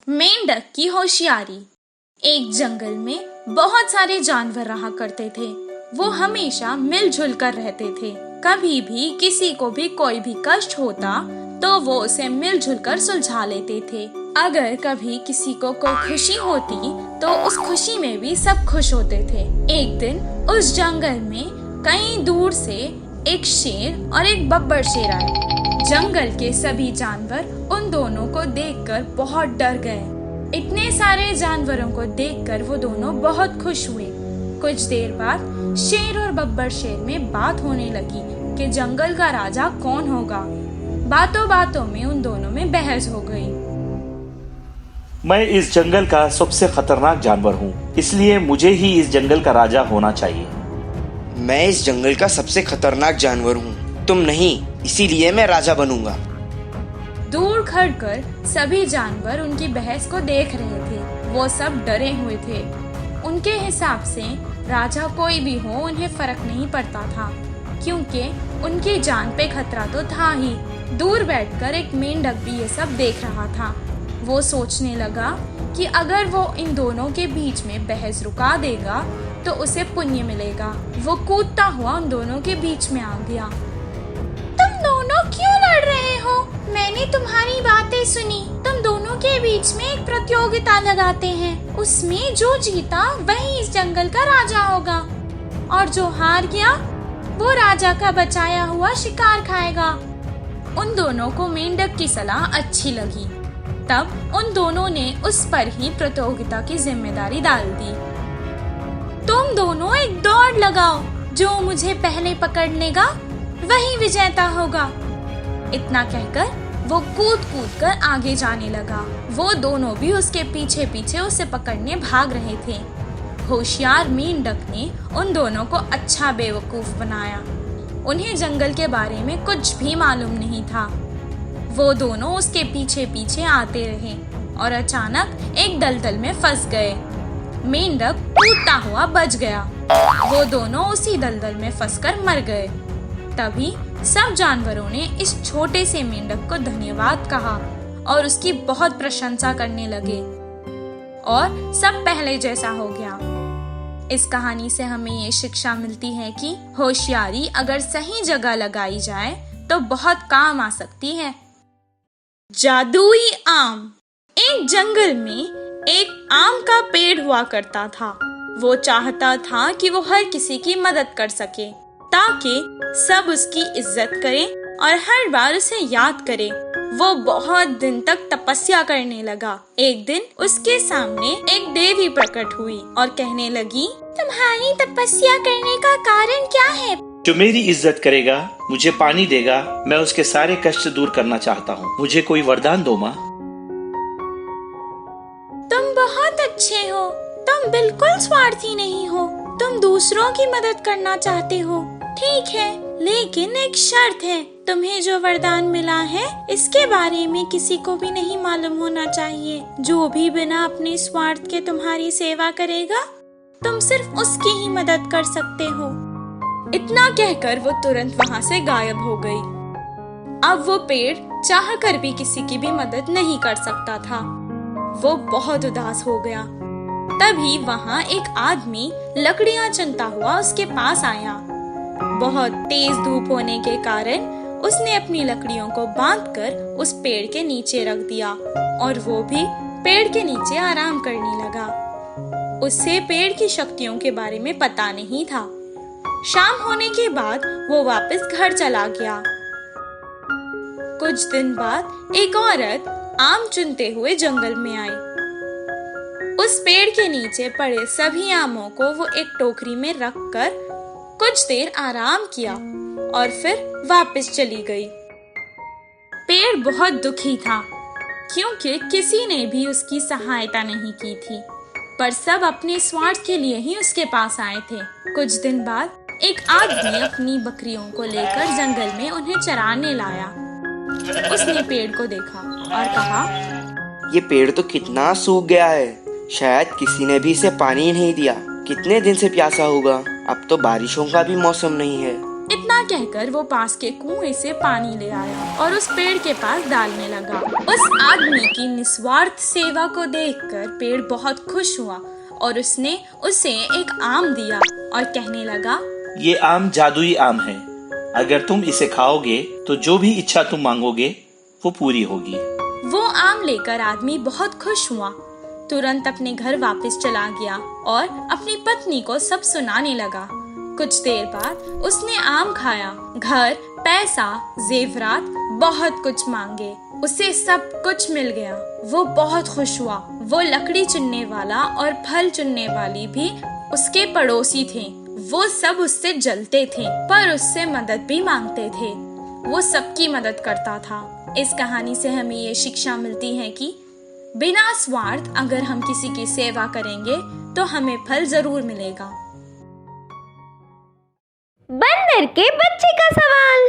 मेंढक की होशियारी। एक जंगल में बहुत सारे जानवर रहा करते थे। वो हमेशा मिलजुल कर रहते थे। कभी भी किसी को भी कोई भी कष्ट होता तो वो उसे मिलजुल कर सुलझा लेते थे। अगर कभी किसी को कोई खुशी होती तो उस खुशी में भी सब खुश होते थे। एक दिन उस जंगल में कहीं दूर से एक शेर और एक बब्बर शेर आए। जंगल के सभी जानवर उन दोनों को देखकर बहुत डर गए। इतने सारे जानवरों को देखकर वो दोनों बहुत खुश हुए। कुछ देर बाद शेर और बब्बर शेर में बात होने लगी कि जंगल का राजा कौन होगा। बातों बातों में उन दोनों में बहस हो गई। मैं इस जंगल का सबसे खतरनाक जानवर हूँ, इसलिए मुझे ही इस जंगल का राजा होना चाहिए। मैं इस जंगल का सबसे खतरनाक जानवर हूँ, तुम नहीं, इसीलिए मैं राजा बनूंगा। दूर खड़कर सभी जानवर उनकी बहस को देख रहे थे। वो सब डरे हुए थे। उनके हिसाब से राजा कोई भी हो उन्हें फर्क नहीं पड़ता था, क्योंकि उनकी जान पे खतरा तो था ही। दूर बैठकर एक मेंढक भी ये सब देख रहा था। वो सोचने लगा कि अगर वो इन दोनों के बीच में बहस रुका देगा तो उसे पुण्य मिलेगा। वो कूदता हुआ उन दोनों के बीच में आ गया। तुम दोनों क्यों लड़ रहे हो? मैंने तुम्हारी बातें सुनी। तुम दोनों के बीच में एक प्रतियोगिता लगाते हैं। उसमें जो जीता वही इस जंगल का राजा होगा, और जो हार गया वो राजा का बचाया हुआ शिकार खाएगा। उन दोनों को मेंढक की सलाह अच्छी लगी। तब उन दोनों ने उस पर ही प्रतियोगिता की जिम्मेदारी डाल दी। तुम दोनों एक दौड़ लगाओ, जो मुझे पहले पकड़ लेगा वही विजेता होगा। इतना कहकर वो कूद कूद कर आगे जाने लगा। वो दोनों भी उसके पीछे पीछे उसे पकड़ने भाग रहे थे। होशियार मेंढक ने उन दोनों को अच्छा बेवकूफ बनाया। उन्हें जंगल के बारे में कुछ भी मालूम नहीं था। वो दोनों उसके पीछे पीछे आते रहे और अचानक एक दलदल में फंस गए। मेंढक कूदता हुआ बच गया। वो दोनों उसी दलदल में फंसकर मर गए। तभी सब जानवरों ने इस छोटे से मेंढक को धन्यवाद कहा और उसकी बहुत प्रशंसा करने लगे, और सब पहले जैसा हो गया। इस कहानी से हमें ये शिक्षा मिलती है कि होशियारी अगर सही जगह लगाई जाए तो बहुत काम आ सकती है। जादुई आम। एक जंगल में एक आम का पेड़ हुआ करता था। वो चाहता था कि वो हर किसी की मदद कर सके, ताकि सब उसकी इज्जत करें और हर बार उसे याद करें। वो बहुत दिन तक तपस्या करने लगा। एक दिन उसके सामने एक देवी प्रकट हुई और कहने लगी, तुम्हारी तपस्या करने का कारण क्या है? जो मेरी इज्जत करेगा, मुझे पानी देगा, मैं उसके सारे कष्ट दूर करना चाहता हूँ। मुझे कोई वरदान दो माँ। तुम बहुत अच्छे हो। तुम बिल्कुल स्वार्थी नहीं हो। तुम दूसरों की मदद करना चाहते हो। ठीक है, लेकिन एक शर्त है। तुम्हें जो वरदान मिला है इसके बारे में किसी को भी नहीं मालूम होना चाहिए। जो भी बिना अपने स्वार्थ के तुम्हारी सेवा करेगा, तुम सिर्फ उसकी ही मदद कर सकते हो। इतना कहकर वो तुरंत वहाँ से गायब हो गई। अब वो पेड़ चाहकर भी किसी की भी मदद नहीं कर सकता था। वो बहुत उदास हो गया। तभी वहाँ एक आदमी लकड़ियाँ चुनता हुआ उसके पास आया। बहुत तेज धूप होने के कारण उसने अपनी लकड़ियों को बांधकर उस पेड़ के नीचे रख दिया, और वो भी पेड़ के नीचे आराम करने लगा। उससे पेड़ की शक्तियों के बारे में पता नहीं था। शाम होने के बाद वो वापस घर चला गया। कुछ दिन बाद एक औरत आम चुनते हुए जंगल में आई। उस पेड़ के नीचे पड़े सभी आमों को वो एक टोकरी में रखकर कुछ देर आराम किया और फिर वापस चली गई। पेड़ बहुत दुखी था, क्योंकि किसी ने भी उसकी सहायता नहीं की थी, पर सब अपने स्वार्थ के लिए ही उसके पास आए थे। कुछ दिन बाद एक आदमी अपनी बकरियों को लेकर जंगल में उन्हें चराने लाया। उसने पेड़ को देखा और कहा, ये पेड़ तो कितना सूख गया है। शायद किसी ने भी इसे पानी नहीं दिया। कितने दिन से प्यासा होगा। अब तो बारिशों का भी मौसम नहीं है। इतना कहकर वो पास के कुएं से पानी ले आया और उस पेड़ के पास डालने लगा। उस आदमी की निस्वार्थ सेवा को देखकर पेड़ बहुत खुश हुआ और उसने उसे एक आम दिया और कहने लगा, ये आम जादुई आम है। अगर तुम इसे खाओगे तो जो भी इच्छा तुम मांगोगे वो पूरी होगी। वो आम लेकर आदमी बहुत खुश हुआ, तुरंत अपने घर वापस चला गया और अपनी पत्नी को सब सुनाने लगा। कुछ देर बाद उसने आम खाया, घर, पैसा, जेवरात, बहुत कुछ मांगे, उसे सब कुछ मिल गया। वो बहुत खुश हुआ। वो लकड़ी चुनने वाला और फल चुनने वाली भी उसके पड़ोसी थे। वो सब उससे जलते थे पर उससे मदद भी मांगते थे। वो सबकी मदद करता था। इस कहानी से हमें ये शिक्षा मिलती है कि बिना स्वार्थ अगर हम किसी की सेवा करेंगे तो हमें फल जरूर मिलेगा। बंदर के बच्चे का सवाल।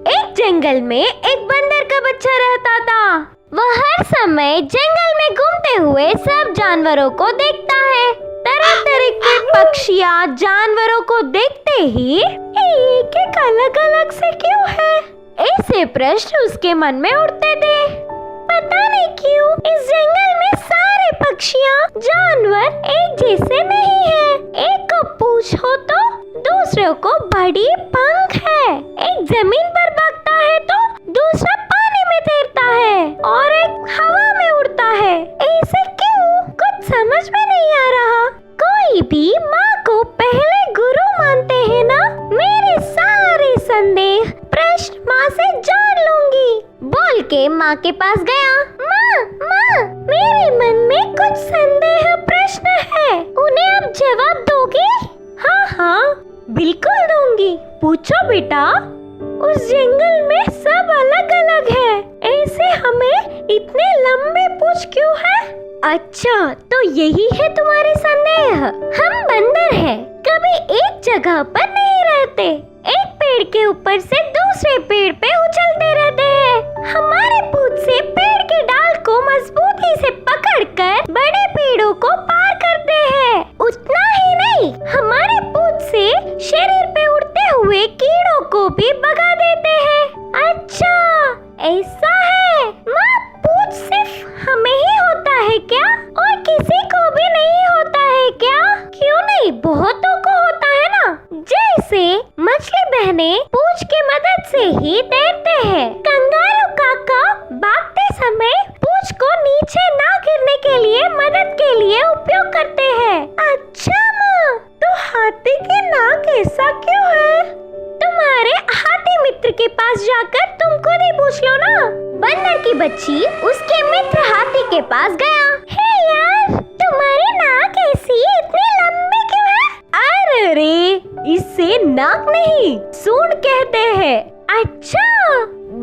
एक जंगल में एक बंदर का बच्चा रहता था। वह हर समय जंगल में घूमते हुए सब जानवरों को देखता है। तरह तरह के पक्षियाँ जानवरों को देखते ही एक अलग अलग से क्यों है, ऐसे प्रश्न उसके मन में उठते थे। पता नहीं क्यों इस जंगल में सारे पक्षियाँ जानवर एक जैसे नहीं है। एक को पूछो तो दूसरों को बड़ी पंख है। एक जमीन पर भागता है तो दूसरा पानी में तैरता है और एक हवा में उड़ता है। ऐसे क्यों, कुछ समझ में नहीं आ रहा। कोई भी माँ को पहले गुरु मानते हैं ना। मेरे सारे संदेह प्रश्न माँ से जान लूंगी, बोल के माँ के पास गया। माँ, मेरे मन में कुछ संदेह प्रश्न है, उन्हें आप जवाब दोगे? हाँ, बिल्कुल दूंगी। पूछो बेटा। उस जंगल में सब अलग अलग है, ऐसे हमें इतने लंबे पूछ क्यों है? अच्छा, तो यही है तुम्हारे संदेह। हम बंदर हैं, कभी एक जगह पर नहीं रहते। एक पेड़ के ऊपर से दूसरे पेड़ पे उछलते रहते हैं। हमारे पूंछ से पेड़ के डाल को मजबूती से पकड़कर बड़े पेड़ों को पार करते हैं। उतना ही नहीं, हमारे पूंछ से शरीर पे उड़ते हुए कीड़ों को भी भगा देते हैं। अच्छा, ऐसा है। माँ, पूंछ सिर्फ हमें ही होता है क्या और किसी को भी नहीं होता है क्या? क्यों नहीं, बहुतों को होता है ना। जैसे मछली बहनें पूंछ की मदद से ही तैरते हैं। कंगारू काका भागते समय पूंछ को नीचे ना गिरने के लिए मदद के लिए उपयोग करते हैं। अच्छा माँ, तो हाथी की नाक ऐसा क्यों है? तुम्हारे हाथी मित्र के पास जाकर तुम खुद ही पूछ लो ना। बंदर की बच्ची उसके मित्र हाथी के पास गया। हे यार, तुम्हारी नाक ऐसी इतनी लंबी क्यों है? अरे, इससे नाक नहीं, सूंड कहते हैं। अच्छा,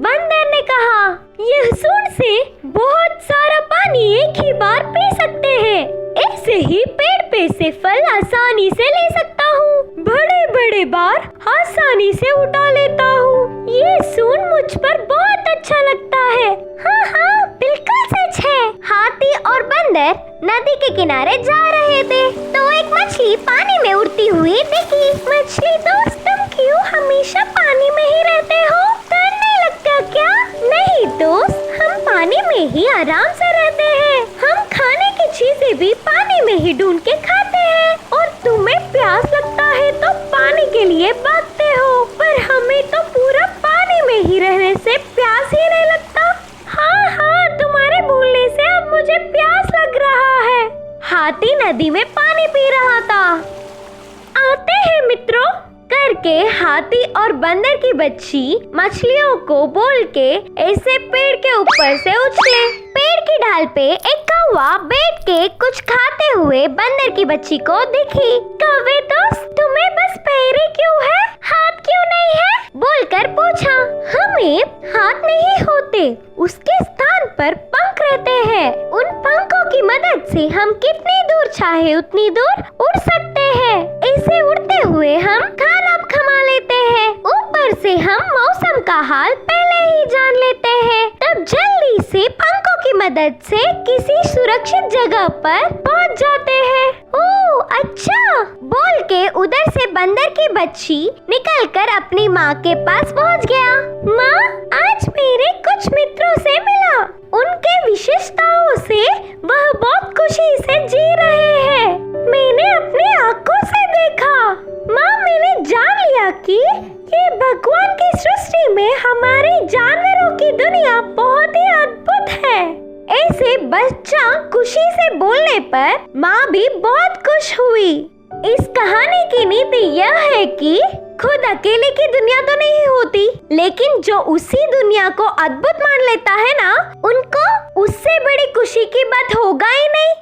बंदर ने कहा, यह सूंड से बहुत सारा पानी एक ही बार पी सकते हैं। ऐसे ही पेड़ पे से फल आसानी से ले सकता हूँ। बड़े बड़े बार आसानी से उठा लेता हूँ। ये सूंड मुझ पर बहुत अच्छा लगता है। हाँ, बिल्कुल सच है। हाथी और बंदर नदी के किनारे जा रहे थे तो एक मछली पानी में उड़ती हुई दिखी। मछली दोस्त, तुम क्यों हमेशा पानी में ही रहते हो? तैरने लगता क्या? नहीं दोस्त, हम पानी में ही आराम से रहते हैं। हम खाने की चीजें भी पानी में ही ढूंढ के खाते हैं और तुम्हें प्यास लगता है तो पानी के लिए भागते हो, पर हमें तो पूरा पानी में ही रहने से प्यास ही नहीं लगता। हाँ, तुम्हारे बोलने से अब मुझे प्यास लग रहा है। हाथी नदी में पानी पी रहा था। आते हैं मित्रों करके हाथी और बंदर की बच्ची मछलियों को बोल के ऐसे पेड़ के ऊपर से उछले। पेड़ की ढाल पे एक कौवा बैठ के कुछ खाते हुए बंदर की बच्ची को दिखी। कौवे दोस्त, तुम्हें बस पैर क्यों है, हाथ क्यों नहीं है? बोलकर पूछा। हमें हाथ नहीं होते, उसके स्थान पर पंख रहते हैं। उन पंखों की मदद से हम कितनी दूर चाहे उतनी दूर उड़ सकते हैं। ऐसे उड़ते हुए हम खाना खा लेते हैं। ऊपर से हम मौसम का हाल पहले ही जान लेते हैं। तब जल्दी से पंखों की मदद से किसी सुरक्षित जगह पर पहुंच जाते हैं। ओह अच्छा बोल के उधर से बंदर की बच्ची निकलकर अपनी माँ के पास पहुँच गया। माँ, आज मेरे कुछ मित्रों से मिला। उनके विशेषताओं से वह बहुत खुशी से जी रहे हैं। मैंने अपनी आंखों से देखा। माँ, मैंने जान लिया कि ये भगवान की सृष्टि में हमारे जानवरों की दुनिया बहुत ही अद्भुत है। ऐसे बच्चा खुशी से बोलने पर माँ भी बहुत खुश हुई। इस कहानी की नीति यह है कि खुद अकेले की दुनिया तो नहीं होती, लेकिन जो उसी दुनिया को अद्भुत मान लेता है ना, उनको उससे बड़ी खुशी की बात होगा ही नहीं।